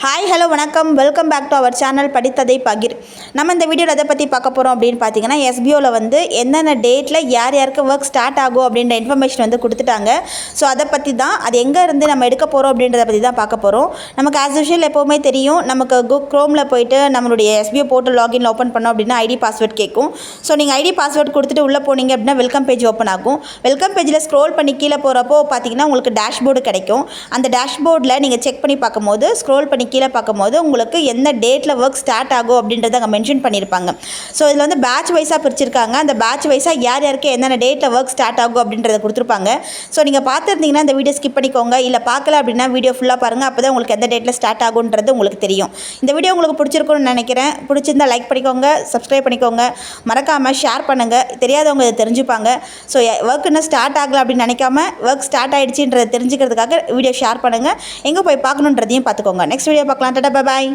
Hi hello வணக்கம், welcome back to our channel படித்ததை பகிர். நம்ம இந்த வீடியோவில் எதை பற்றி பார்க்க போகிறோம் அப்படின்னு பார்த்தீங்கன்னா, எஸ்பிஓவில் வந்து என்னென்ன டேட்டில் யார் யாருக்கு ஒர்க் ஸ்டார்ட் ஆகும் அப்படின்ற இன்ஃபர்மேஷன் வந்து கொடுத்துட்டாங்க. ஸோ அதை பற்றி தான், அது எங்கே இருந்து நம்ம எடுக்க போகிறோம் அப்படின்றத பற்றி தான் பார்க்க போகிறோம். நமக்கு ஆஸ் யூஷுவல் எப்போவுமே தெரியும், நமக்கு க்ரோமில் போய்ட்டு நம்மளுடைய எஸ்பிஓ போர்ட்டல் லாகின் ஓப்பன் பண்ணோம் அப்படின்னா ஐடி பாஸ்வேர்ட் கேட்கும். ஸோ நீங்கள் ஐடி பாஸ்வேர்ட் கொடுத்துட்டு உள்ளே போனீங்க அப்படின்னா வெல்கம் பேஜ் ஓப்பன் ஆகும். வெல்கம் பேஜில் ஸ்க்ரோல் பண்ணி கீழே போகிறப்போ பார்த்தீங்கன்னா உங்களுக்கு டேஷ்போர்டு கிடைக்கும். அந்த டேஷ்போர்டில் நீங்கள் செக் பண்ணி பார்க்கும்போது, ஸ்க்ரோல் பண்ணி கீழே பார்க்கும்போது உங்களுக்கு எந்த டேட்டில் ஒர்க் ஸ்டார்ட் ஆகும் அப்படின்றத அங்கே மென்ஷன் பண்ணியிருப்பாங்க. ஸோ இதில் வந்து பேட்ச் வைஸாக பிரிச்சிருக்காங்க. அந்த பேட்ச் வைஸாக யார் யாருக்கு என்னென்ன டேட்டில் ஒர்க் ஸ்டார்ட் ஆகும் அப்படின்றத கொடுத்துருப்பாங்க. ஸோ நீங்கள் பார்த்துருந்தீங்கன்னா இந்த வீடியோ ஸ்கிப் பண்ணிக்கோங்க, இல்லை பார்க்கல அப்படின்னா வீடியோ ஃபுல்லாக பாருங்கள். அப்போ தான் உங்களுக்கு எந்த டேட்டில் ஸ்டார்ட் ஆகுன்றது உங்களுக்கு தெரியும். இந்த வீடியோ உங்களுக்கு பிடிச்சிருக்குன்னு நினைக்கிறேன். பிடிச்சிருந்தால் லைக் பண்ணிக்கோங்க, சப்ஸ்கிரைப் பண்ணிக்கோங்க, மறக்காமல் ஷேர் பண்ணுங்கள், தெரியாதவங்க இதை தெரிஞ்சுப்பாங்க. ஸோ ஒர்க் இன்னும் ஸ்டார்ட் ஆகலை அப்படின்னு நினைக்காம ஒர்க் ஸ்டார்ட் ஆகிடுச்சின்றதை தெரிஞ்சுக்கிறதுக்காக வீடியோ ஷேர் பண்ணுங்கள். எங்கே போய் பார்க்கணுன்றதையும் பார்த்துக்கோங்க. நெக்ஸ்ட் வீடியோ பார்க்கலாம். Tata, bye bye.